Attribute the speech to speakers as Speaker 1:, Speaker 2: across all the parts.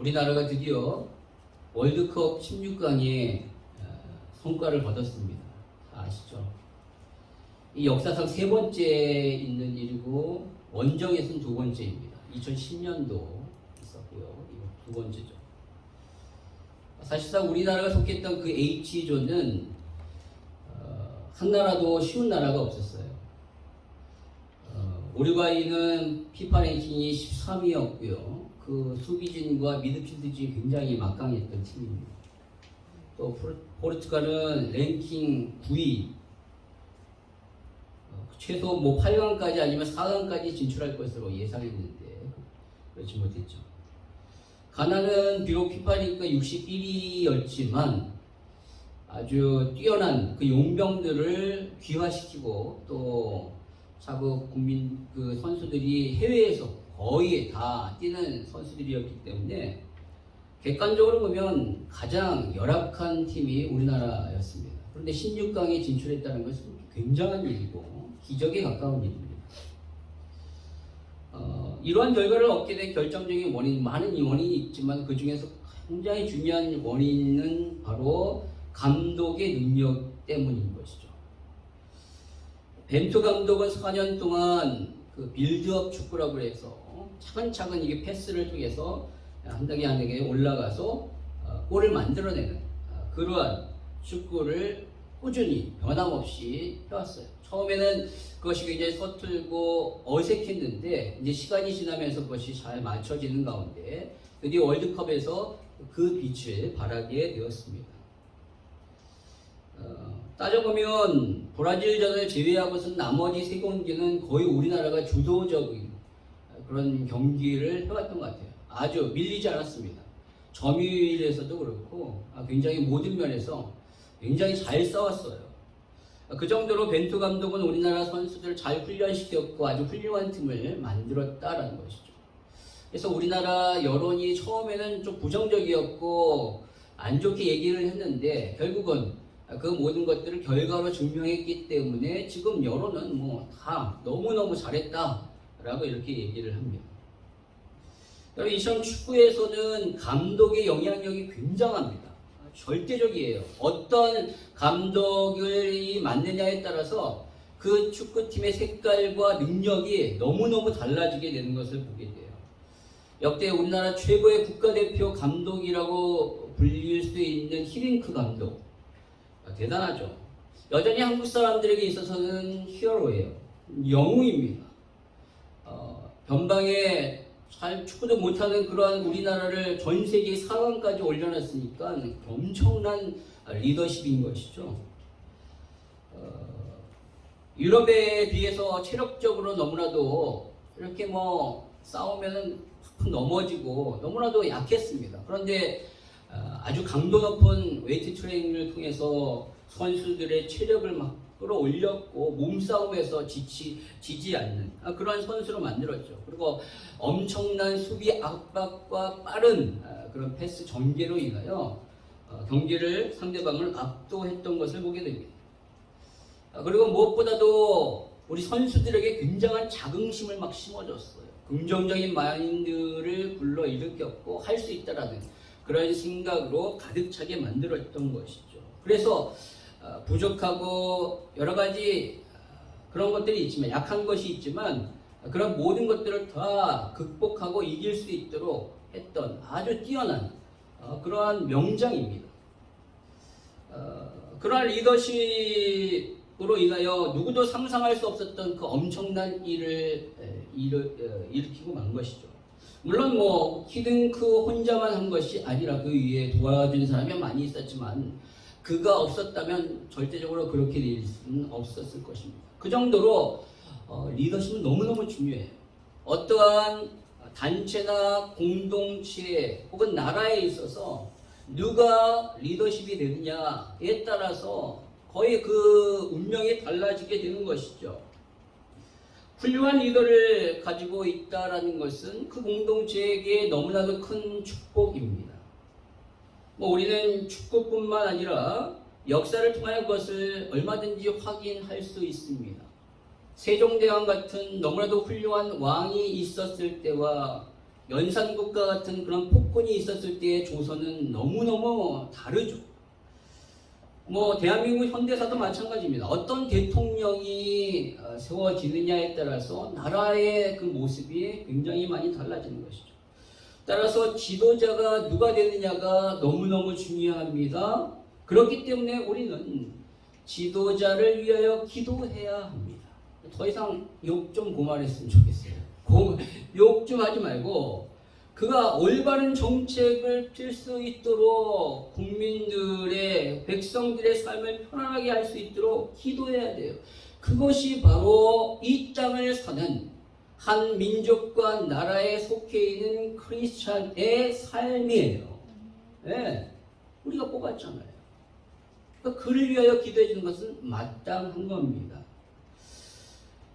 Speaker 1: 우리나라가 드디어 월드컵 16강에 성과를 거뒀습니다. 아시죠? 이 역사상 세 번째 있는 일이고 원정에서는 두 번째입니다. 2010년도 있었고요. 이거 두 번째죠. 사실상 우리나라가 속했던 그 H조는 한나라도 쉬운 나라가 없었어요. 우루과이는 피파 랭킹이 13위였고요. 그 수비진과 미드필드진이 굉장히 막강했던 팀입니다. 또 포르투갈은 랭킹 9위, 최소 8강까지 아니면 4강까지 진출할 것으로 예상했는데 그렇지 못했죠. 가나는 비록 피파 랭킹 61위였지만 아주 뛰어난 그 용병들을 귀화시키고 또 자국 국민 그 선수들이 해외에서 거의 다 뛰는 선수들이었기 때문에 객관적으로 보면 가장 열악한 팀이 우리나라였습니다. 그런데 16강에 진출했다는 것은 굉장한 일이고 기적에 가까운 일입니다. 이러한 결과를 얻게 된 결정적인 원인, 많은 원인이 있지만 그 중에서 굉장히 중요한 원인은 바로 감독의 능력 때문인 것이죠. 벤투 감독은 4년 동안 그 빌드업 축구라고 해서 차근차근 이게 패스를 통해서 한 단계 한 단계 올라가서 골을 만들어내는 그러한 축구를 꾸준히 변함없이 해왔어요. 처음에는 그것이 굉장히 서툴고 어색했는데 이제 시간이 지나면서 그것이 잘 맞춰지는 가운데 드디어 월드컵에서 그 빛을 발하게 되었습니다. 따져보면 브라질전을 제외하고선 나머지 세 경기는 거의 우리나라가 주도적인 그런 경기를 해왔던 것 같아요. 아주 밀리지 않았습니다. 점유율에서도 그렇고 굉장히 모든 면에서 굉장히 잘 싸웠어요. 그 정도로 벤투 감독은 우리나라 선수들을 잘 훈련시켰고 아주 훌륭한 팀을 만들었다라는 것이죠. 그래서 우리나라 여론이 처음에는 좀 부정적이었고 안 좋게 얘기를 했는데 결국은 그 모든 것들을 결과로 증명했기 때문에 지금 여론은 뭐 다 너무너무 잘했다라고 이렇게 얘기를 합니다. 여러분, 이전 축구에서는 감독의 영향력이 굉장합니다. 절대적이에요. 어떤 감독이 맞느냐에 따라서 그 축구팀의 색깔과 능력이 너무너무 달라지게 되는 것을 보게 돼요. 역대 우리나라 최고의 국가대표 감독이라고 불릴 수 있는 히딩크 감독. 대단하죠. 여전히 한국 사람들에게 있어서는 히어로예요. 영웅입니다. 변방에 잘 축구도 못하는 그러한 우리나라를 전 세계 4강까지 올려놨으니까 엄청난 리더십인 것이죠. 유럽에 비해서 체력적으로 너무나도 이렇게 뭐 싸우면은 넘어지고 너무나도 약했습니다. 그런데 아주 강도 높은 웨이트 트레이닝을 통해서 선수들의 체력을 막 끌어올렸고 몸싸움에서 지지 않는 그런 선수로 만들었죠. 그리고 엄청난 수비 압박과 빠른 그런 패스 전개로 인하여 경기를 상대방을 압도했던 것을 보게 됩니다. 그리고 무엇보다도 우리 선수들에게 굉장한 자긍심을 막 심어줬어요. 긍정적인 마인드를 불러일으켰고 할 수 있다라는 그런 생각으로 가득 차게 만들었던 것이죠. 그래서 부족하고 여러 가지 그런 것들이 있지만 약한 것이 있지만 그런 모든 것들을 다 극복하고 이길 수 있도록 했던 아주 뛰어난 그러한 명장입니다. 그러한 리더십으로 인하여 누구도 상상할 수 없었던 그 엄청난 일을 일으키고 만 것이죠. 물론 뭐 히딩크 혼자만 한 것이 아니라 그 위에 도와준 사람이 많이 있었지만 그가 없었다면 절대적으로 그렇게 될 수는 없었을 것입니다. 그 정도로 리더십은 너무너무 중요해요. 어떠한 단체나 공동체 혹은 나라에 있어서 누가 리더십이 되느냐에 따라서 거의 그 운명이 달라지게 되는 것이죠. 훌륭한 리더를 가지고 있다라는 것은 그 공동체에게 너무나도 큰 축복입니다. 우리는 축구뿐만 아니라 역사를 통하여 그것을 얼마든지 확인할 수 있습니다. 세종대왕 같은 너무나도 훌륭한 왕이 있었을 때와 연산국가 같은 그런 폭군이 있었을 때의 조선은 너무너무 다르죠. 뭐 대한민국 현대사도 마찬가지입니다. 어떤 대통령이 세워지느냐에 따라서 나라의 그 모습이 굉장히 많이 달라지는 것이죠. 따라서 지도자가 누가 되느냐가 너무너무 중요합니다. 그렇기 때문에 우리는 지도자를 위하여 기도해야 합니다. 더 이상 욕 좀 고만했으면 좋겠어요. 욕 좀 하지 말고 그가 올바른 정책을 펼 수 있도록 국민들의 백성들의 삶을 편안하게 할 수 있도록 기도해야 돼요. 그것이 바로 이 땅을 사는 한 민족과 나라에 속해 있는 크리스찬의 삶이에요. 네, 우리가 뽑았잖아요. 그러니까 그를 위하여 기도해 주는 것은 마땅한 겁니다.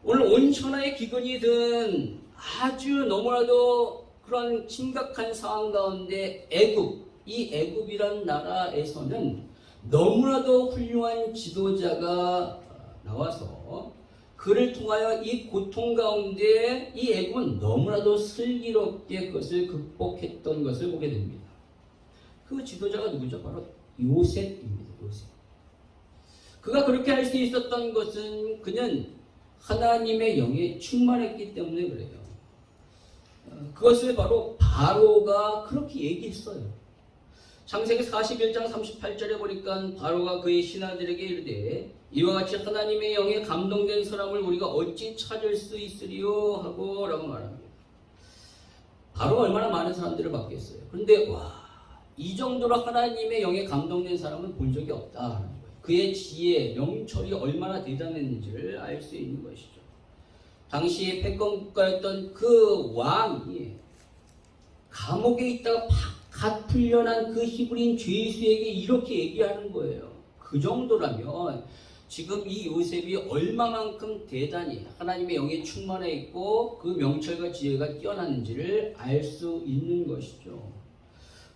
Speaker 1: 오늘 온 천하의 기근이 든 아주 너무나도 그런 심각한 상황 가운데 이 애굽이란 나라에서는 너무나도 훌륭한 지도자가 나와서 그를 통하여 이 고통 가운데 이 애굽은 너무나도 슬기롭게 그것을 극복했던 것을 보게 됩니다. 그 지도자가 누구죠? 바로 요셉입니다. 요셉. 그가 그렇게 할 수 있었던 것은 그는 하나님의 영에 충만했기 때문에 그래요. 그것을 바로 바로가 그렇게 얘기했어요. 창세기 41장 38절에 보니까 바로가 그의 신하들에게 이르되 이와 같이 하나님의 영에 감동된 사람을 우리가 어찌 찾을 수 있으리요 하고 라고 말합니다. 바로가 얼마나 많은 사람들을 받겠어요. 그런데 이 정도로 하나님의 영에 감동된 사람은 본 적이 없다. 그의 지혜, 명철이 얼마나 대단했는지를 알 수 있는 것이죠. 당시 패권국가였던 그 왕이 감옥에 있다가 갓 풀려난 그 히브리인 죄수에게 이렇게 얘기하는 거예요. 그 정도라면 지금 이 요셉이 얼마만큼 대단히 하나님의 영에 충만해 있고 그 명철과 지혜가 뛰어났는지를 알 수 있는 것이죠.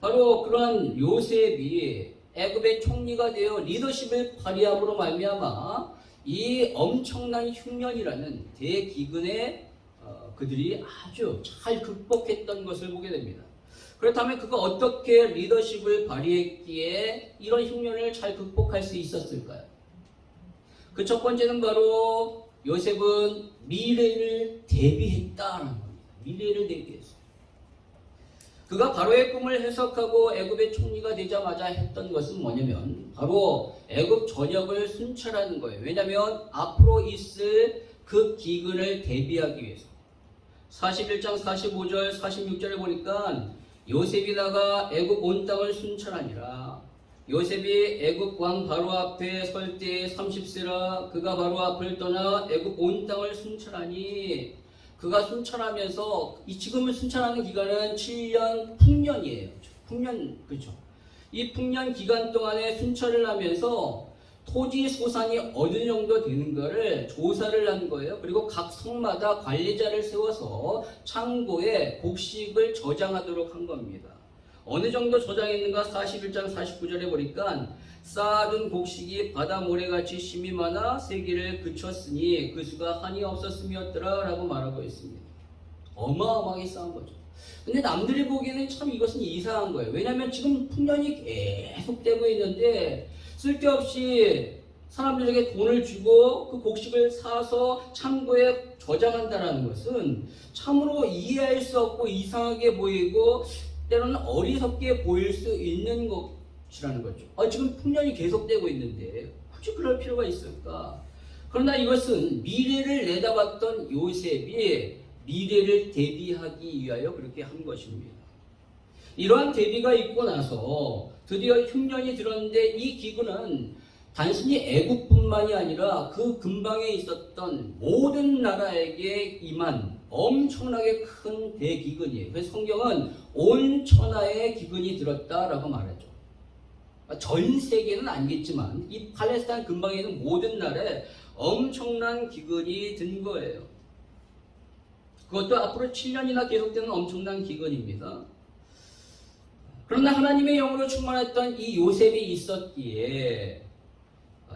Speaker 1: 바로 그런 요셉이 애굽의 총리가 되어 리더십을 발휘함으로 말미암아 이 엄청난 흉년이라는 대기근에 그들이 아주 잘 극복했던 것을 보게 됩니다. 그렇다면 그가 어떻게 리더십을 발휘했기에 이런 흉년을 잘 극복할 수 있었을까요? 그 첫 번째는 바로 요셉은 미래를 대비했다는 겁니다. 미래를 대비했어요. 그가 바로의 꿈을 해석하고 애굽의 총리가 되자마자 했던 것은 뭐냐면 바로 애굽 전역을 순찰하는 거예요. 왜냐하면 앞으로 있을 그 기근을 대비하기 위해서. 41장 45절 46절에 보니까 요셉이 나가 애굽 온 땅을 순찰하니라. 요셉이 애굽 왕 바로 앞에 설 때 30세라 그가 바로 앞을 떠나 애굽 온 땅을 순찰하니 그가 순찰하면서 지금을 순찰하는 기간은 7년 풍년이에요. 풍년 그렇죠. 이 풍년 기간 동안에 순찰을 하면서 토지 소산이 어느 정도 되는가를 조사를 한 거예요. 그리고 각 성마다 관리자를 세워서 창고에 곡식을 저장하도록 한 겁니다. 어느 정도 저장했는가 41장 49절에 보니까 쌓아둔 곡식이 바다 모래같이 심이 많아 세기를 그쳤으니 그 수가 한이 없었음이었더라 라고 말하고 있습니다. 어마어마하게 쌓은 거죠. 근데 남들이 보기에는 참 이것은 이상한 거예요. 왜냐하면 지금 풍년이 계속되고 있는데 쓸데없이 사람들에게 돈을 주고 그 곡식을 사서 창고에 저장한다는 것은 참으로 이해할 수 없고 이상하게 보이고 때로는 어리석게 보일 수 있는 것이라는 거죠. 지금 풍년이 계속되고 있는데 굳이 그럴 필요가 있을까? 그러나 이것은 미래를 내다봤던 요셉이 미래를 대비하기 위하여 그렇게 한 것입니다. 이러한 대비가 있고 나서 드디어 흉년이 들었는데 이 기근은 단순히 애국뿐만이 아니라 그 근방에 있었던 모든 나라에게 임한 엄청나게 큰 대기근이에요. 그래서 성경은 온 천하에 기근이 들었다라고 말하죠. 전 세계는 아니겠지만 이 팔레스타인 근방에 있는 모든 나라에 엄청난 기근이 든 거예요. 그것도 앞으로 7년이나 계속되는 엄청난 기근입니다. 그러나 하나님의 영으로 충만했던 이 요셉이 있었기에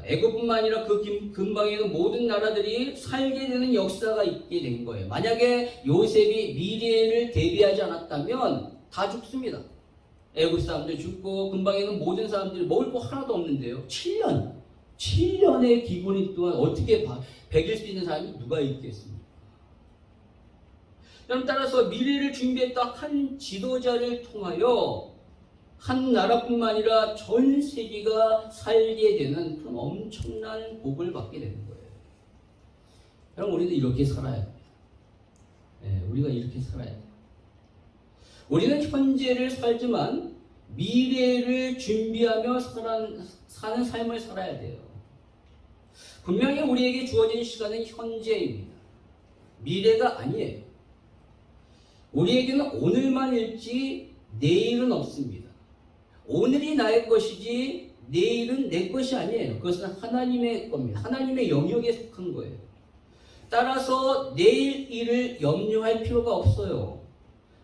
Speaker 1: 애굽뿐만 아니라 그 근방에 있는 모든 나라들이 살게 되는 역사가 있게 된 거예요. 만약에 요셉이 미래를 대비하지 않았다면 다 죽습니다. 애국 사람들 죽고 근방에 있는 모든 사람들이 먹을 거 하나도 없는데요. 7년의 기근이 동안 어떻게 100일 수 있는 사람이 누가 있겠습니까? 여러분, 따라서 미래를 준비했다 한 지도자를 통하여 한 나라뿐만 아니라 전 세계가 살게 되는 그런 엄청난 복을 받게 되는 거예요. 여러분, 우리도 이렇게 살아야 돼요. 우리가 이렇게 살아야 돼요. 우리는 현재를 살지만 미래를 준비하며 사는 삶을 살아야 돼요. 분명히 우리에게 주어진 시간은 현재입니다. 미래가 아니에요. 우리에게는 오늘만 일지 내일은 없습니다. 오늘이 나의 것이지 내일은 내 것이 아니에요. 그것은 하나님의 겁니다. 하나님의 영역에 속한 거예요. 따라서 내일 일을 염려할 필요가 없어요.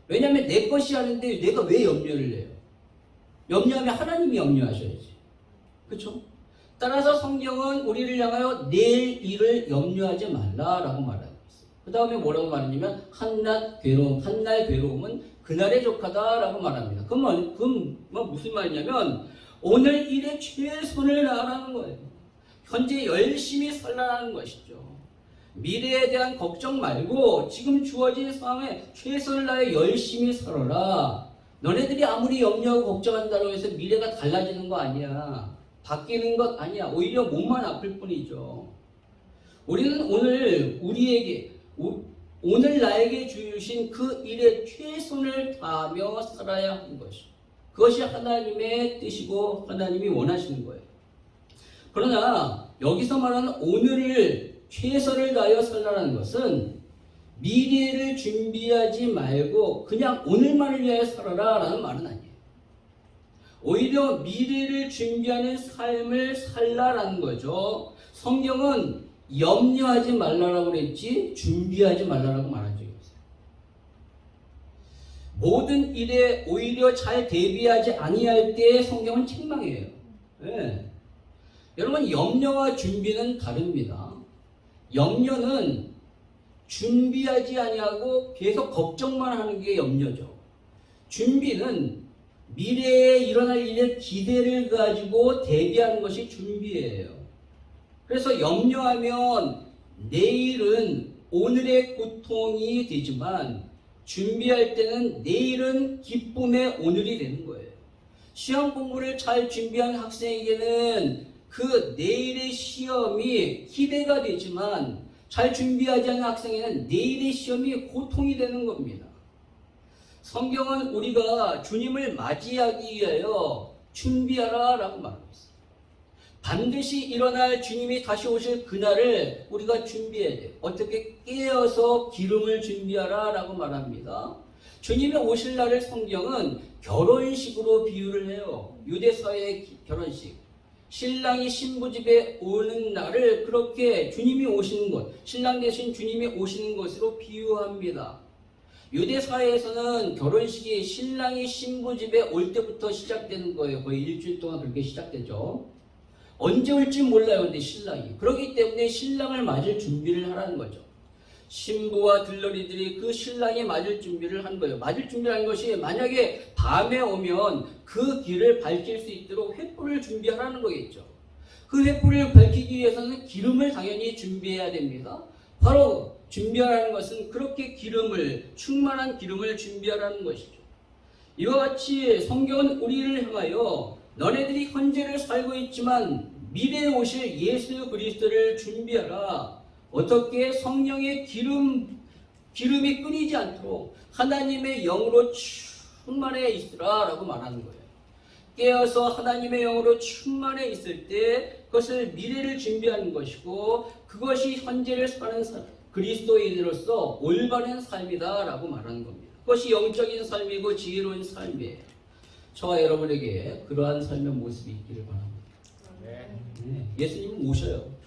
Speaker 1: 왜냐하면 내 것이 아닌데 내가 왜 염려를 해요? 염려하면 하나님이 염려하셔야지. 그렇죠? 따라서 성경은 우리를 향하여 내일 일을 염려하지 말라라고 말하고 있어요. 그 다음에 뭐라고 말하냐면 한날 괴로움은 그날에 족하다라고 말합니다. 그건 무슨 말이냐면 오늘 일에 최선을 다하라는 거예요. 현재 열심히 살라는 것이죠. 미래에 대한 걱정 말고 지금 주어진 상황에 최선을 다해 열심히 살아라. 너네들이 아무리 염려하고 걱정한다고 해서 미래가 달라지는 거 아니야. 바뀌는 것 아니야. 오히려 몸만 아플 뿐이죠. 우리는 오늘 나에게 주신 그 일에 최선을 다하며 살아야 하는 것이. 그것이 하나님의 뜻이고 하나님이 원하시는 거예요. 그러나 여기서 말하는 오늘을 최선을 다하여 살라는 것은 미래를 준비하지 말고 그냥 오늘만을 위하여 살아라 라는 말은 아니에요. 오히려 미래를 준비하는 삶을 살라라는 거죠. 성경은 염려하지 말라라고 그랬지 준비하지 말라라고 말한 적이 없어요. 모든 일에 오히려 잘 대비하지 아니할 때 성경은 책망이에요. 네. 여러분, 염려와 준비는 다릅니다. 염려는 준비하지 아니하고 계속 걱정만 하는 게 염려죠. 준비는 미래에 일어날 일에 기대를 가지고 대비하는 것이 준비예요. 그래서 염려하면 내일은 오늘의 고통이 되지만 준비할 때는 내일은 기쁨의 오늘이 되는 거예요. 시험 공부를 잘 준비한 학생에게는 그 내일의 시험이 기대가 되지만 잘 준비하지 않은 학생에는 내일의 시험이 고통이 되는 겁니다. 성경은 우리가 주님을 맞이하기 위하여 준비하라 라고 말하고 있어요. 반드시 일어날 주님이 다시 오실 그날을 우리가 준비해야 돼요. 어떻게? 깨어서 기름을 준비하라 라고 말합니다. 주님이 오실 날을 성경은 결혼식으로 비유를 해요. 유대사회의 결혼식. 신랑이 신부 집에 오는 날을 그렇게 주님이 오시는 것, 신랑 대신 주님이 오시는 것으로 비유합니다. 유대 사회에서는 결혼식이 신랑이 신부 집에 올 때부터 시작되는 거예요. 거의 일주일 동안 그렇게 시작되죠. 언제 올지 몰라요. 근데 신랑이. 그렇기 때문에 신랑을 맞을 준비를 하라는 거죠. 신부와 들러리들이 그 신랑이 맞을 준비를 한 거예요. 맞을 준비를 한 것이 만약에 밤에 오면 그 길을 밝힐 수 있도록 횃불을 준비하라는 거겠죠. 그 횃불을 밝히기 위해서는 기름을 당연히 준비해야 됩니다. 바로 준비하라는 것은 그렇게 충만한 기름을 준비하라는 것이죠. 이와 같이 성경은 우리를 향하여 너네들이 현재를 살고 있지만 미래에 오실 예수 그리스도를 준비하라. 어떻게? 성령의 기름이 끊이지 않도록 하나님의 영으로 충만해 있으라 라고 말하는 거예요. 깨어서 하나님의 영으로 충만해 있을 때 그것을 미래를 준비하는 것이고 그것이 현재를 사는 그리스도인으로서 올바른 삶이다 라고 말하는 겁니다. 그것이 영적인 삶이고 지혜로운 삶이에요. 저와 여러분에게 그러한 삶의 모습이 있기를 바랍니다. 네. 예수님은 오셔요.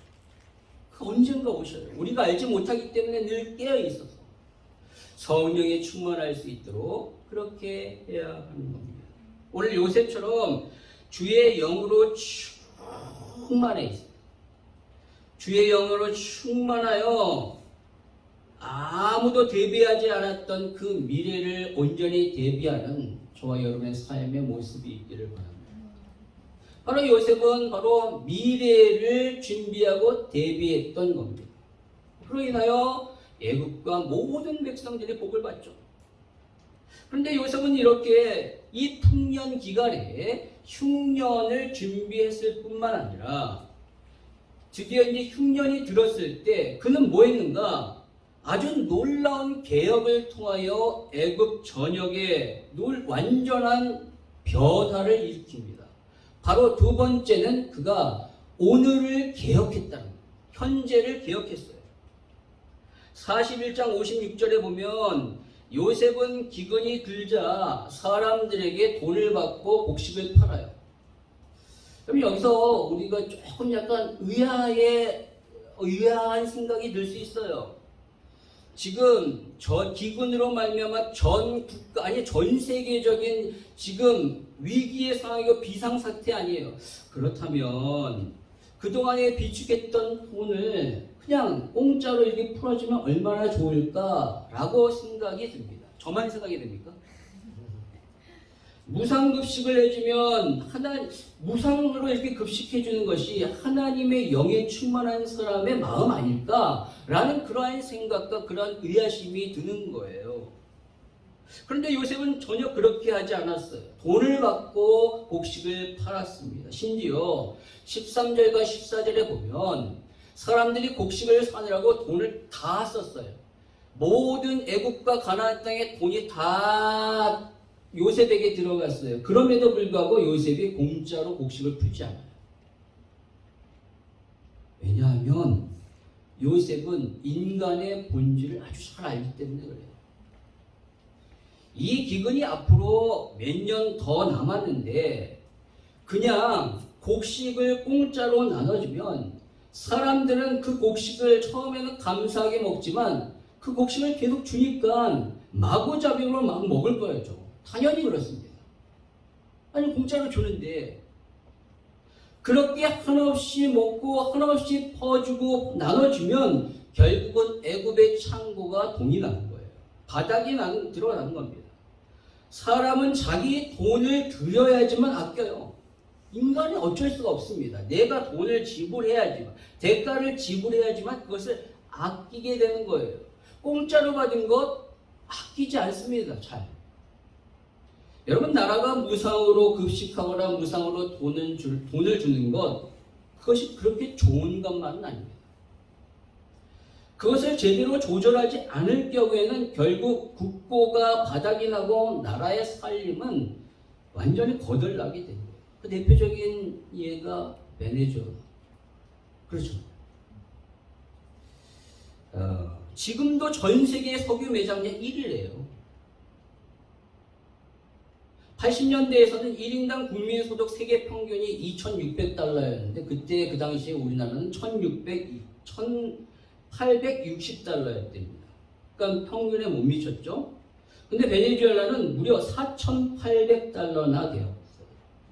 Speaker 1: 언젠가 오셔요. 우리가 알지 못하기 때문에 늘 깨어 있어서 성령에 충만할 수 있도록 그렇게 해야 하는 겁니다. 오늘 요셉처럼 주의 영으로 충만해 있어요. 주의 영으로 충만하여 아무도 대비하지 않았던 그 미래를 온전히 대비하는 저와 여러분의 삶의 모습이 있기를 바랍니다. 바로 요셉은 바로 미래를 준비하고 대비했던 겁니다. 그로 인하여 애국과 모든 백성들이 복을 받죠. 그런데 요셉은 이렇게 이 풍년 기간에 흉년을 준비했을 뿐만 아니라 드디어 이제 흉년이 들었을 때 그는 뭐 했는가? 아주 놀라운 개혁을 통하여 애굽 전역에 완전한 변화를 일으킵니다. 바로 두 번째는 그가 오늘을 개혁했다는 거예요. 현재를 개혁했어요. 41장 56절에 보면 요셉은 기근이 들자 사람들에게 돈을 받고 곡식을 팔아요. 그럼 여기서 우리가 조금 약간 의아한 생각이 들 수 있어요. 지금 기근으로 말미암아 전 세계적인 지금 위기의 상황이고 비상사태 아니에요. 그렇다면 그동안에 비축했던 돈을 그냥 공짜로 이렇게 풀어주면 얼마나 좋을까라고 생각이 듭니다. 저만 생각이 됩니까? 무상급식을 해주면 무상으로 이렇게 급식해주는 것이 하나님의 영에 충만한 사람의 마음 아닐까라는 그러한 생각과 그러한 의아심이 드는 거예요. 그런데 요셉은 전혀 그렇게 하지 않았어요. 돈을 받고 곡식을 팔았습니다. 심지어 13절과 14절에 보면 사람들이 곡식을 사느라고 돈을 다 썼어요. 모든 애국과 가나안 땅에 돈이 다 요셉에게 들어갔어요. 그럼에도 불구하고 요셉이 공짜로 곡식을 풀지 않아요. 왜냐하면 요셉은 인간의 본질을 아주 잘 알기 때문에 그래요. 이 기근이 앞으로 몇 년 더 남았는데 그냥 곡식을 공짜로 나눠주면 사람들은 그 곡식을 처음에는 감사하게 먹지만 그 곡식을 계속 주니까 마구잡이로 막 먹을 거였죠. 당연히 그렇습니다. 아니 공짜로 주는데 그렇게 한없이 먹고 한없이 퍼주고 나눠주면 결국은 애굽의 창고가 돈이 나는 거예요. 바닥이 들어가는 겁니다. 사람은 자기 돈을 들여야지만 아껴요. 인간은 어쩔 수가 없습니다. 내가 돈을 지불해야지만, 대가를 지불해야지만 그것을 아끼게 되는 거예요. 공짜로 받은 것 아끼지 않습니다. 잘. 여러분, 나라가 무상으로 급식하거나 무상으로 돈을 주는 것, 그것이 그렇게 좋은 것만은 아닙니다. 그것을 제대로 조절하지 않을 경우에는 결국 국고가 바닥이 나고 나라의 살림은 완전히 거덜나게 됩니다. 그 대표적인 예가 베네수엘라. 그렇죠. 지금도 전 세계 석유 매장량 1위래요. 80년대에서는 1인당 국민소득 세계 평균이 2,600달러였는데 그때 그 당시에 우리나라는 1,860달러였답니다. 그러니까 평균에 못 미쳤죠. 근데 베네수엘라는 무려 4,800달러나 되었어요.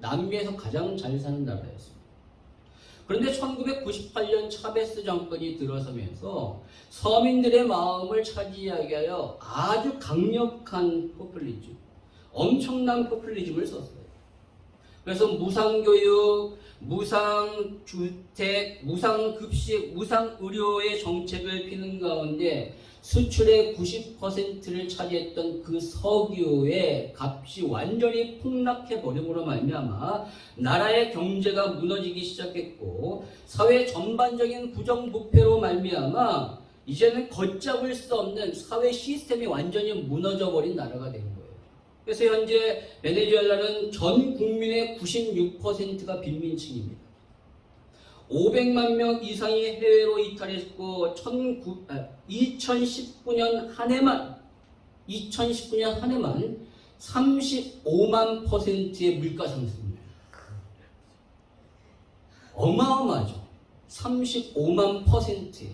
Speaker 1: 남미에서 가장 잘 사는 나라였습니다. 그런데 1998년 차베스 정권이 들어서면서 서민들의 마음을 차지하게 하여 아주 강력한 포퓰리즘, 엄청난 포퓰리즘을 썼어요. 그래서 무상교육, 무상주택, 무상급식, 무상의료의 정책을 피는 가운데 수출의 90%를 차지했던 그 석유의 값이 완전히 폭락해버림으로 말미암아 나라의 경제가 무너지기 시작했고 사회 전반적인 부정부패로 말미암아 이제는 걷잡을 수 없는 사회 시스템이 완전히 무너져버린 나라가 된 거예요. 그래서 현재 베네수엘라는 전 국민의 96%가 빈민층입니다. 500만 명 이상이 해외로 이탈했고 2019년 한 해만 35만 %의 물가 상승입니다. 어마어마하죠. 35만 %.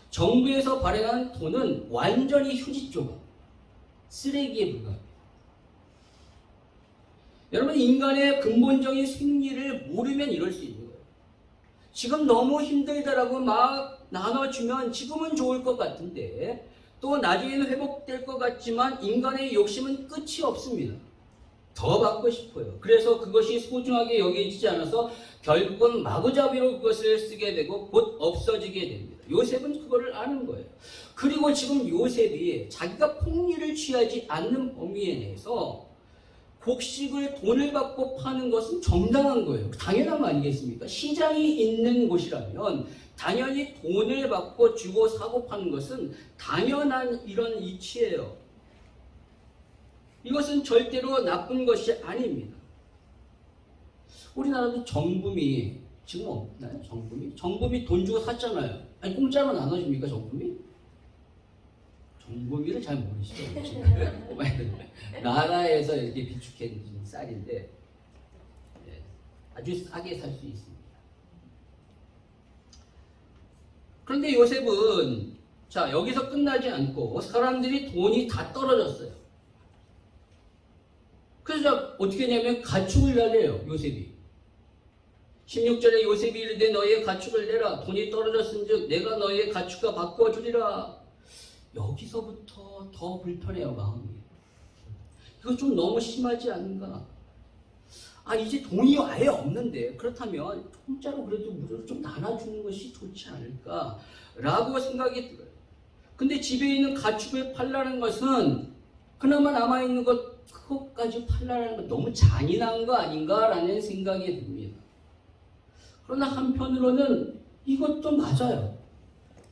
Speaker 1: 정부에서 발행한 돈은 완전히 휴지 조각, 쓰레기에 불과합니다. 여러분, 인간의 근본적인 생리를 모르면 이럴 수 있는 거예요. 지금 너무 힘들다라고 막 나눠주면 지금은 좋을 것 같은데 또 나중에는 회복될 것 같지만 인간의 욕심은 끝이 없습니다. 더 받고 싶어요. 그래서 그것이 소중하게 여겨지지 않아서 결국은 마구잡이로 그것을 쓰게 되고 곧 없어지게 됩니다. 요셉은 그거를 아는 거예요. 그리고 지금 요셉이 자기가 폭리를 취하지 않는 범위에 대해서 곡식을 돈을 받고 파는 것은 정당한 거예요. 당연한 거 아니겠습니까? 시장이 있는 곳이라면 당연히 돈을 받고 주고 사고 파는 것은 당연한 이런 이치예요. 이것은 절대로 나쁜 것이 아닙니다. 우리나라도 정부미 지금 없나요? 정부미 돈 주고 샀잖아요. 아니 공짜로 나눠줍니까 정부미? 정부미를 잘 모르시죠? 나라에서 이렇게 비축해 준 쌀인데 아주 싸게 살 수 있습니다. 그런데 요셉은 자 여기서 끝나지 않고 사람들이 돈이 다 떨어졌어요. 그래서 어떻게 했냐면 가축을 날려요. 요셉이 16절에 요셉이 이르되 너희의 가축을 내라 돈이 떨어졌은즉 내가 너희의 가축과 바꿔주리라. 여기서부터 더 불편해요. 마음이. 이거 좀 너무 심하지 않은가. 이제 돈이 아예 없는데 그렇다면 공짜로 그래도 무료로 좀 나눠주는 것이 좋지 않을까 라고 생각이 들어요. 근데 집에 있는 가축을 팔라는 것은 그나마 남아있는 그것까지 팔라는 건 너무 잔인한 거 아닌가 라는 생각이 듭니다. 그러나 한편으로는 이것도 맞아요.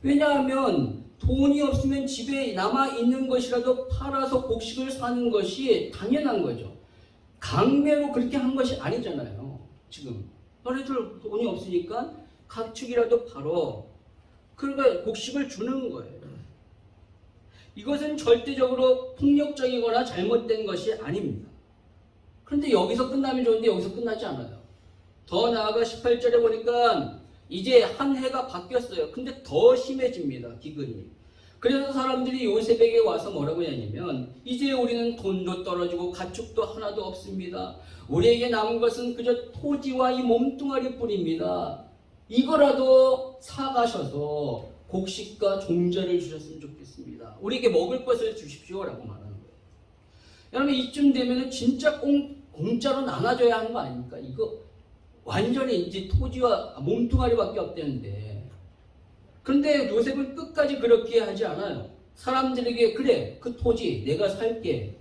Speaker 1: 왜냐하면 돈이 없으면 집에 남아있는 것이라도 팔아서 곡식을 사는 것이 당연한 거죠. 강매로 그렇게 한 것이 아니잖아요. 지금 너희들 돈이 없으니까 가축이라도 팔어. 그러니까 곡식을 주는 거예요. 이것은 절대적으로 폭력적이거나 잘못된 것이 아닙니다. 그런데 여기서 끝나면 좋은데 여기서 끝나지 않아요. 더 나아가 18절에 보니까 이제 한 해가 바뀌었어요. 근데 더 심해집니다. 기근이. 그래서 사람들이 요셉에게 와서 뭐라고 하냐면 이제 우리는 돈도 떨어지고 가축도 하나도 없습니다. 우리에게 남은 것은 그저 토지와 이 몸뚱아리 뿐입니다. 이거라도 사가셔서 곡식과 종자를 주셨으면 좋겠습니다. 우리에게 먹을 것을 주십시오라고 말하는 거예요. 여러분 이쯤 되면 진짜 공짜로 나눠줘야 하는 거 아닙니까? 이거 완전히 이제 토지와 몸뚱아리밖에 없다는데. 그런데 요셉은 끝까지 그렇게 하지 않아요. 사람들에게 그래 그 토지 내가 살게.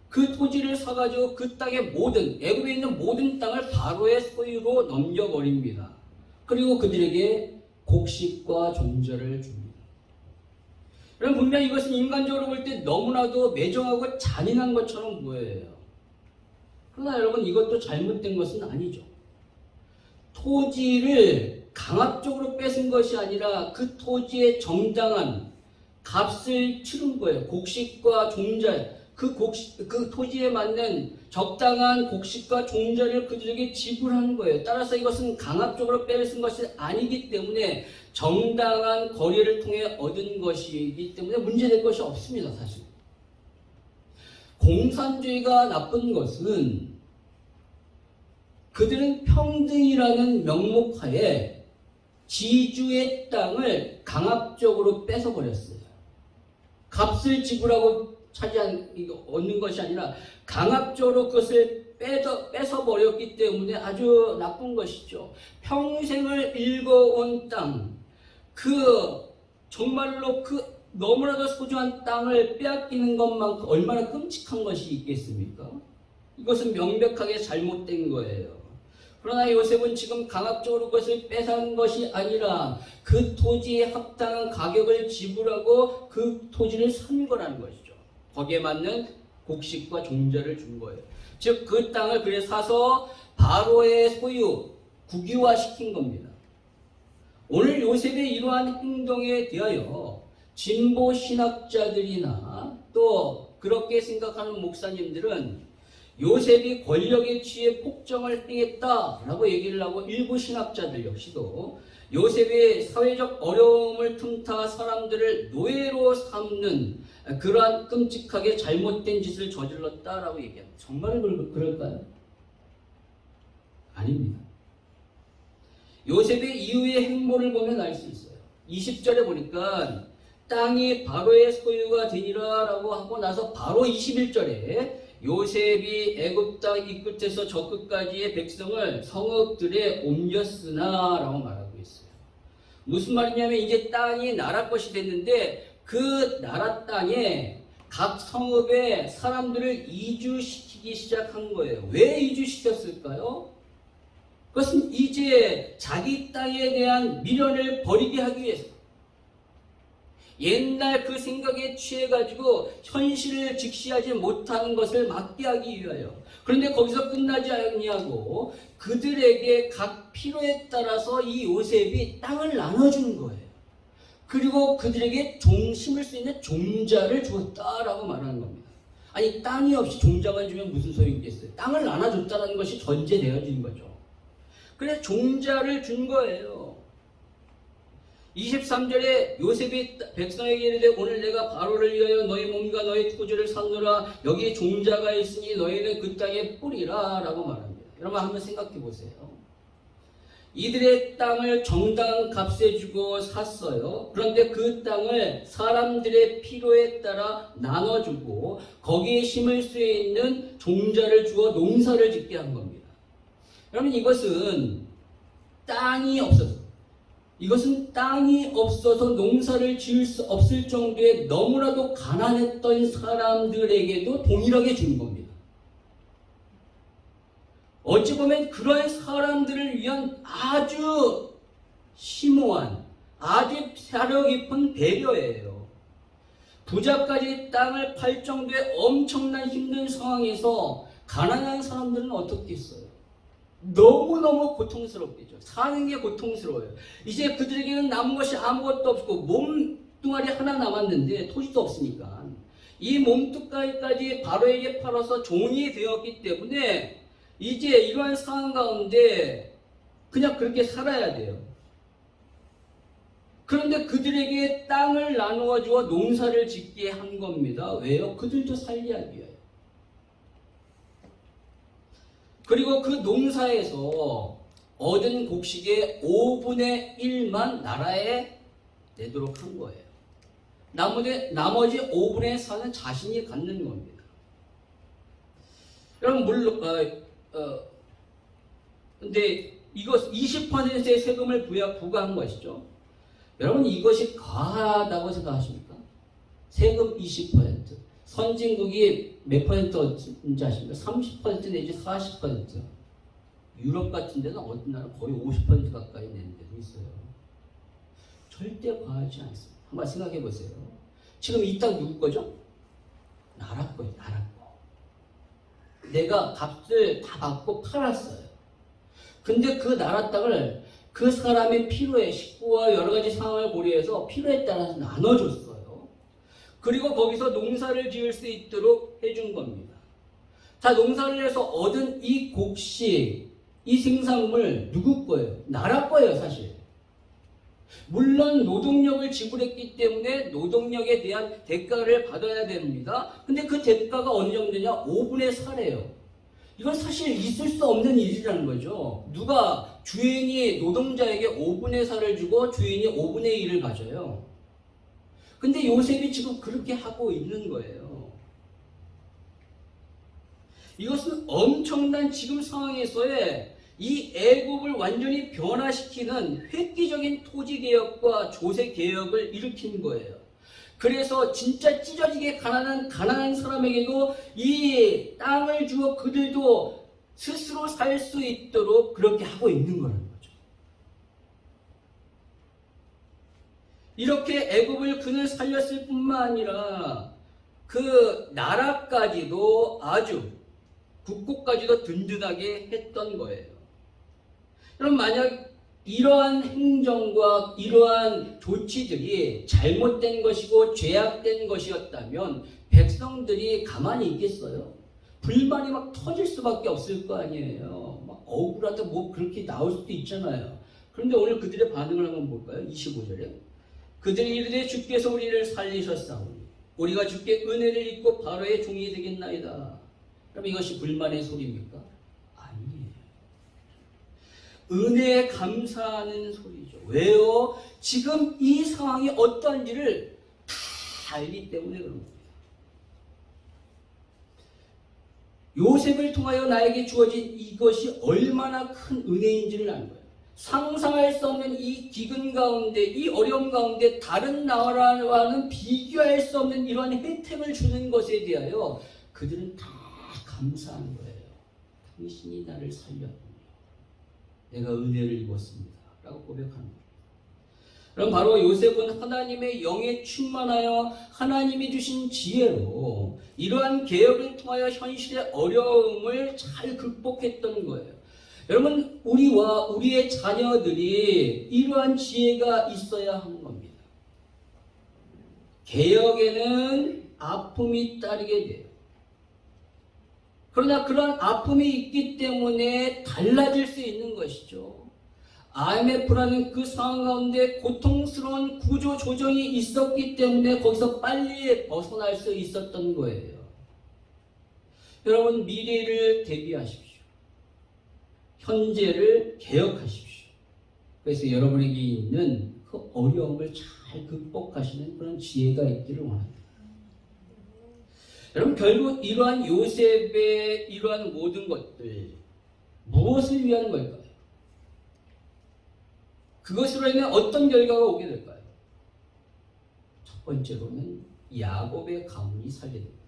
Speaker 1: 그 토지를 사가지고 그 땅의 모든 애굽에 있는 모든 땅을 바로의 소유로 넘겨버립니다. 그리고 그들에게 곡식과 종자를 줍니다. 여러분 분명히 이것은 인간적으로 볼 때 너무나도 매정하고 잔인한 것처럼 보여요. 그러나 여러분 이것도 잘못된 것은 아니죠. 토지를 강압적으로 뺏은 것이 아니라 그 토지의 정당한 값을 치른 거예요. 곡식과 종자, 그 토지에 맞는 적당한 곡식과 종자를 그들에게 지불한 거예요. 따라서 이것은 강압적으로 뺏은 것이 아니기 때문에 정당한 거래를 통해 얻은 것이기 때문에 문제될 것이 없습니다. 사실. 공산주의가 나쁜 것은 그들은 평등이라는 명목하에 지주의 땅을 강압적으로 뺏어버렸어요. 값을 지불하고 얻는 것이 아니라 강압적으로 그것을 뺏어버렸기 때문에 아주 나쁜 것이죠. 평생을 읽어온 땅, 정말로 너무나도 소중한 땅을 빼앗기는 것만큼 얼마나 끔찍한 것이 있겠습니까? 이것은 명백하게 잘못된 거예요. 그러나 요셉은 지금 강압적으로 그것을 뺏은 것이 아니라 그 토지에 합당한 가격을 지불하고 그 토지를 산 거라는 것이죠. 거기에 맞는 곡식과 종자를 준 거예요. 즉 그 땅을 그래 사서 바로의 소유, 국유화시킨 겁니다. 오늘 요셉의 이러한 행동에 대하여 진보 신학자들이나 또 그렇게 생각하는 목사님들은 요셉이 권력에 취해 폭정을 행했다라고 얘기를 하고 일부 신학자들 역시도 요셉의 사회적 어려움을 틈타 사람들을 노예로 삼는 그러한 끔찍하게 잘못된 짓을 저질렀다라고 얘기합니다. 정말 그럴까요? 아닙니다. 요셉의 이후의 행보를 보면 알 수 있어요. 20절에 보니까 땅이 바로의 소유가 되니라 라고 하고 나서 바로 21절에 요셉이 애굽 땅 이 끝에서 저 끝까지의 백성을 성읍들에 옮겼으나 라고 말하고 있어요. 무슨 말이냐면 이제 땅이 나라 것이 됐는데 그 나라 땅에 각 성읍에 사람들을 이주시키기 시작한 거예요. 왜 이주시켰을까요? 그것은 이제 자기 땅에 대한 미련을 버리게 하기 위해서, 옛날 그 생각에 취해가지고 현실을 직시하지 못하는 것을 막게 하기 위하여. 그런데 거기서 끝나지 아니하고 그들에게 각 필요에 따라서 이 요셉이 땅을 나눠주는 거예요. 그리고 그들에게 심을 수 있는 종자를 주었다라고 말하는 겁니다. 아니, 땅이 없이 종자만 주면 무슨 소용이 있겠어요? 땅을 나눠줬다는 것이 전제되어진 거죠. 그래서 종자를 준 거예요. 23절에 요셉이 백성에게 이르되 오늘 내가 바로를 위하여 너희 몸과 너희 토지를 샀노라. 여기 종자가 있으니 너희는 그 땅에 뿌리라 라고 말합니다. 여러분 한번 생각해 보세요. 이들의 땅을 정당한 값에 주고 샀어요. 그런데 그 땅을 사람들의 필요에 따라 나눠주고 거기에 심을 수 있는 종자를 주어 농사를 짓게 한 겁니다. 여러분 이것은 땅이 없어서 농사를 지을 수 없을 정도의 너무나도 가난했던 사람들에게도 동일하게 준 겁니다. 어찌 보면 그러한 사람들을 위한 아주 심오한, 아주 사려 깊은 배려예요. 부자까지 땅을 팔 정도의 엄청난 힘든 상황에서 가난한 사람들은 어떻게 했어요? 너무너무 고통스럽겠죠. 사는 게 고통스러워요. 이제 그들에게는 남은 것이 아무것도 없고 몸뚱아리 하나 남았는데 토지도 없으니까 이 몸뚱아리까지 바로에게 팔아서 종이 되었기 때문에 이제 이러한 상황 가운데 그냥 그렇게 살아야 돼요. 그런데 그들에게 땅을 나누어 주어 농사를 짓게 한 겁니다. 왜요? 그들도 살려야 돼요. 그리고 그 농사에서 얻은 곡식의 5분의 1만 나라에 내도록 한 거예요. 나머지 5분의 4는 자신이 갖는 겁니다. 여러분 물론 근데 이것 20%의 세금을 부과한 것이죠. 여러분 이것이 과하다고 생각하십니까? 세금 20%. 선진국이 몇 %인지 아십니까? 30% 내지 40%. 유럽 같은 데는 어떤 나라 거의 50% 가까이 내는 데도 있어요. 절대 과하지 않습니다. 한번 생각해 보세요. 지금 이 땅 누구 거죠? 나라 거예요. 나라 거. 내가 값을 다 받고 팔았어요. 근데 그 나라 땅을 그 사람의 필요에, 식구와 여러 가지 상황을 고려해서 필요에 따라서 나눠줬어요. 그리고 거기서 농사를 지을 수 있도록 해준 겁니다. 자, 농사를 해서 얻은 이 곡식, 이 생산물 누구 거예요? 나라 거예요, 사실. 물론 노동력을 지불했기 때문에 노동력에 대한 대가를 받아야 됩니다. 근데 그 대가가 어느 정도냐? 5분의 4래요. 이건 사실 있을 수 없는 일이라는 거죠. 누가 주인이 노동자에게 5분의 4를 주고 주인이 5분의 1을 가져요. 근데 요셉이 지금 그렇게 하고 있는 거예요. 이것은 엄청난 지금 상황에서의 이 애굽을 완전히 변화시키는 획기적인 토지개혁과 조세개혁을 일으킨 거예요. 그래서 진짜 찢어지게 가난한 사람에게도 이 땅을 주어 그들도 스스로 살 수 있도록 그렇게 하고 있는 거라는 거죠. 이렇게 애굽을 그는 살렸을 뿐만 아니라 그 나라까지도 아주 국고까지도 든든하게 했던 거예요. 그럼 만약 이러한 행정과 이러한 조치들이 잘못된 것이고 죄악된 것이었다면 백성들이 가만히 있겠어요? 불만이 막 터질 수밖에 없을 거 아니에요. 막 억울하다 뭐 그렇게 나올 수도 있잖아요. 그런데 오늘 그들의 반응을 한번 볼까요? 25절에 그들이 이르되 주께서 우리를 살리셨사오니 우리가 주께 은혜를 입고 바로의 종이 되겠나이다. 그럼 이것이 불만의 소리입니까? 아니에요. 은혜에 감사하는 소리죠. 왜요? 지금 이 상황이 어떠한지를 다 알기 때문에 그런 겁니다. 요셉을 통하여 나에게 주어진 이것이 얼마나 큰 은혜인지를 아는 거예요. 상상할 수 없는 이 기근 가운데, 이 어려움 가운데 다른 나라와는 비교할 수 없는 이러한 혜택을 주는 것에 대하여 그들은 다 감사한 거예요. 당신이 나를 살렸군요. 내가 은혜를 입었습니다. 라고 고백하는 거예요. 그럼 바로 요셉은 하나님의 영에 충만하여 하나님이 주신 지혜로 이러한 개혁을 통하여 현실의 어려움을 잘 극복했던 거예요. 여러분, 우리와 우리의 자녀들이 이러한 지혜가 있어야 하는 겁니다. 개혁에는 아픔이 따르게 돼요. 그러나 그런 아픔이 있기 때문에 달라질 수 있는 것이죠. IMF라는 그 상황 가운데 고통스러운 구조 조정이 있었기 때문에 거기서 빨리 벗어날 수 있었던 거예요. 여러분, 미래를 대비하십시오. 현재를 개혁하십시오. 그래서 여러분에게 있는 그 어려움을 잘 극복하시는 그런 지혜가 있기를 원합니다. 여러분, 결국 이러한 요셉의 이러한 모든 것들 무엇을 위한 걸까요? 그것으로 인해 어떤 결과가 오게 될까요? 첫 번째로는 야곱의 가문이 살게 됩니다.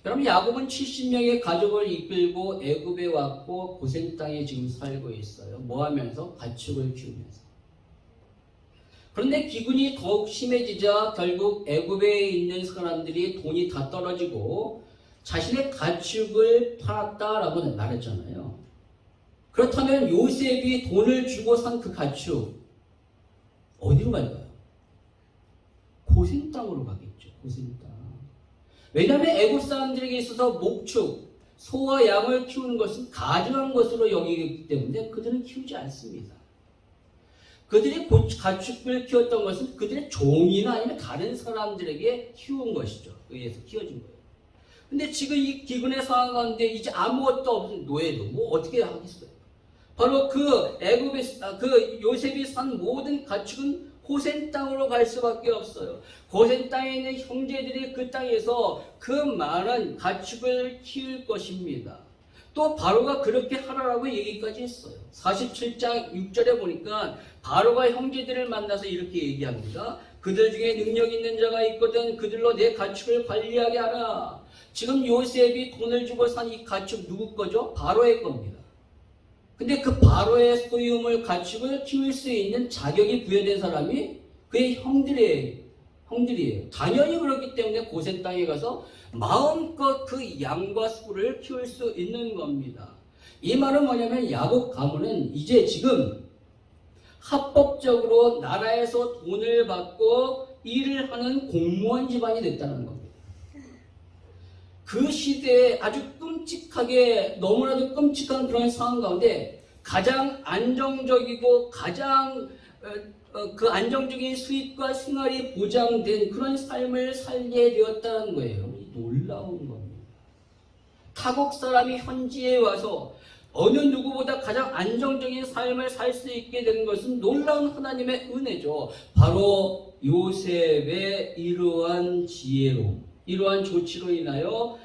Speaker 1: 여러분, 야곱은 70명의 가족을 이끌고 애굽에 왔고 고생 땅에 지금 살고 있어요. 뭐 하면서? 가축을 키우면서. 그런데 기근이 더욱 심해지자 결국 애굽에 있는 사람들이 돈이 다 떨어지고 자신의 가축을 팔았다라고 말했잖아요. 그렇다면 요셉이 돈을 주고 산 그 가축 어디로 갈까요? 고생 땅으로 가겠죠. 고생 땅. 왜냐하면 애굽 사람들에게 있어서 목축, 소와 양을 키우는 것은 가증한 것으로 여기기 때문에 그들은 키우지 않습니다. 그들이 가축을 키웠던 것은 그들의 종이나 아니면 다른 사람들에게 키운 것이죠. 의해서 키워진 거예요. 근데 지금 이 기근의 상황 가운데 이제 아무것도 없는 노예도 뭐 어떻게 하겠어요? 바로 그 애굽의 그 요셉이 산 모든 가축은 고센 땅으로 갈 수밖에 없어요. 고센 땅에 있는 형제들이 그 땅에서 그 많은 가축을 키울 것입니다. 또 바로가 그렇게 하라라고 얘기까지 했어요. 47장 6절에 보니까 바로가 형제들을 만나서 이렇게 얘기합니다. 그들 중에 능력 있는 자가 있거든 그들로 내 가축을 관리하게 하라. 지금 요셉이 돈을 주고 산 이 가축 누구 거죠? 바로의 겁니다. 근데 그 바로의 소유물 가축을 키울 수 있는 자격이 부여된 사람이 그의 형들이에요. 당연히 그렇기 때문에 고센 땅에 가서 마음껏 그 양과 소를 키울 수 있는 겁니다. 이 말은 뭐냐면 야곱 가문은 이제 지금 합법적으로 나라에서 돈을 받고 일을 하는 공무원 집안이 됐다는 겁니다. 그 시대에 아주 끔찍하게 너무나도 끔찍한 그런 상황 가운데 가장 안정적이고 가장 그 안정적인 수입과 생활이 보장된 그런 삶을 살게 되었다는 거예요. 놀라운 겁니다. 타국 사람이 현지에 와서 어느 누구보다 가장 안정적인 삶을 살 수 있게 된 것은 놀라운 하나님의 은혜죠. 바로 요셉의 이러한 지혜로, 이러한 조치로 인하여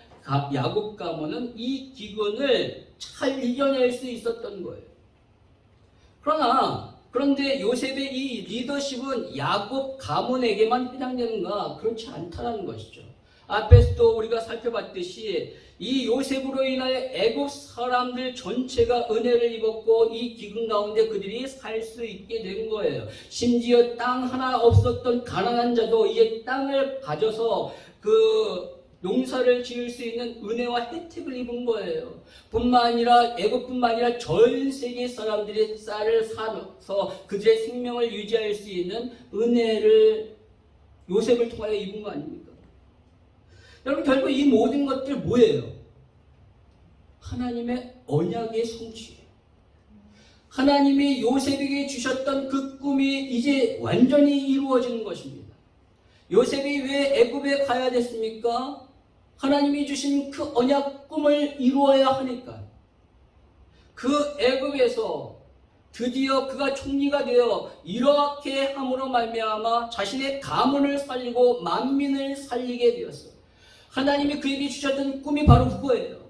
Speaker 1: 야곱 가문은 이 기근을 잘 이겨낼 수 있었던 거예요. 그런데 요셉의 이 리더십은 야곱 가문에게만 해당되는가? 그렇지 않다는 것이죠. 앞에서도 우리가 살펴봤듯이 이 요셉으로 인하여 애굽 사람들 전체가 은혜를 입었고 이 기근 가운데 그들이 살 수 있게 된 거예요. 심지어 땅 하나 없었던 가난한 자도 이제 땅을 가져서 그 농사를 지을 수 있는 은혜와 혜택을 입은 거예요. 뿐만 아니라 애굽뿐만 아니라 전 세계 사람들이 쌀을 사서 그들의 생명을 유지할 수 있는 은혜를 요셉을 통하여 입은 거 아닙니까? 여러분, 결국 이 모든 것들 뭐예요? 하나님의 언약의 성취예요. 하나님이 요셉에게 주셨던 그 꿈이 이제 완전히 이루어지는 것입니다. 요셉이 왜 애굽에 가야 됐습니까? 하나님이 주신 그 언약 꿈을 이루어야 하니까. 그 애굽에서 드디어 그가 총리가 되어 이렇게 함으로 말미암아 자신의 가문을 살리고 만민을 살리게 되었어. 하나님이 그에게 주셨던 꿈이 바로 그거예요.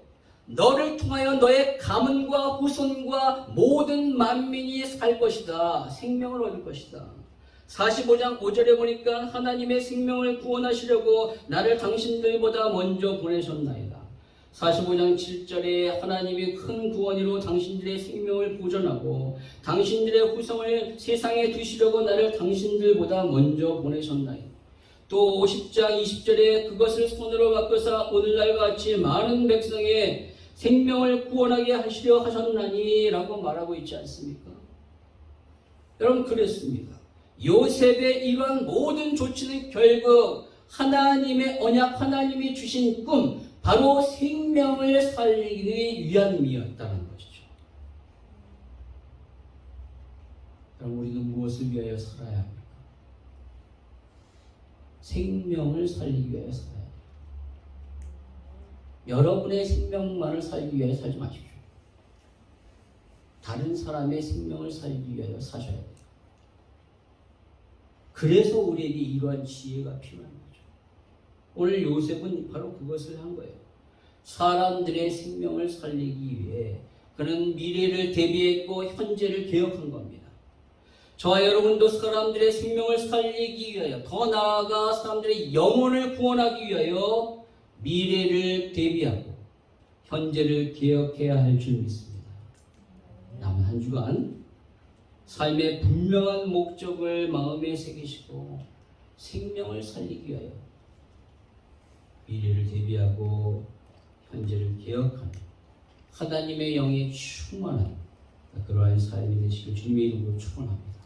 Speaker 1: 너를 통하여 너의 가문과 후손과 모든 만민이 살 것이다. 생명을 얻을 것이다. 45장 5절에 보니까 하나님의 생명을 구원하시려고 나를 당신들보다 먼저 보내셨나이다. 45장 7절에 하나님이 큰 구원으로 당신들의 생명을 보존하고 당신들의 후손을 세상에 두시려고 나를 당신들보다 먼저 보내셨나이다. 또 50장 20절에 그것을 손으로 바꿔서 오늘날과 같이 많은 백성의 생명을 구원하게 하시려 하셨나니 라고 말하고 있지 않습니까? 여러분, 그랬습니다. 요셉의 이러한 모든 조치는 결국 하나님의 언약, 하나님이 주신 꿈, 바로 생명을 살리기 위함이었다는 것이죠. 그럼 우리는 무엇을 위하여 살아야 합니까? 생명을 살리기 위하여 살아야 합니다. 여러분의 생명만을 살기 위하여 살지 마십시오. 다른 사람의 생명을 살기 위하여 사셔야 돼요. 그래서 우리에게 이러한 지혜가 필요한 거죠. 오늘 요셉은 바로 그것을 한 거예요. 사람들의 생명을 살리기 위해 그는 미래를 대비했고 현재를 개혁한 겁니다. 저와 여러분도 사람들의 생명을 살리기 위하여, 더 나아가 사람들의 영혼을 구원하기 위하여 미래를 대비하고 현재를 개혁해야 할 줄 믿습니다. 남은 한 주간 삶의 분명한 목적을 마음에 새기시고 생명을 살리기 위하여 미래를 대비하고 현재를 개혁하는 하나님의 영에 충만한 그러한 삶이 되시길 주님의 이름으로 축원합니다.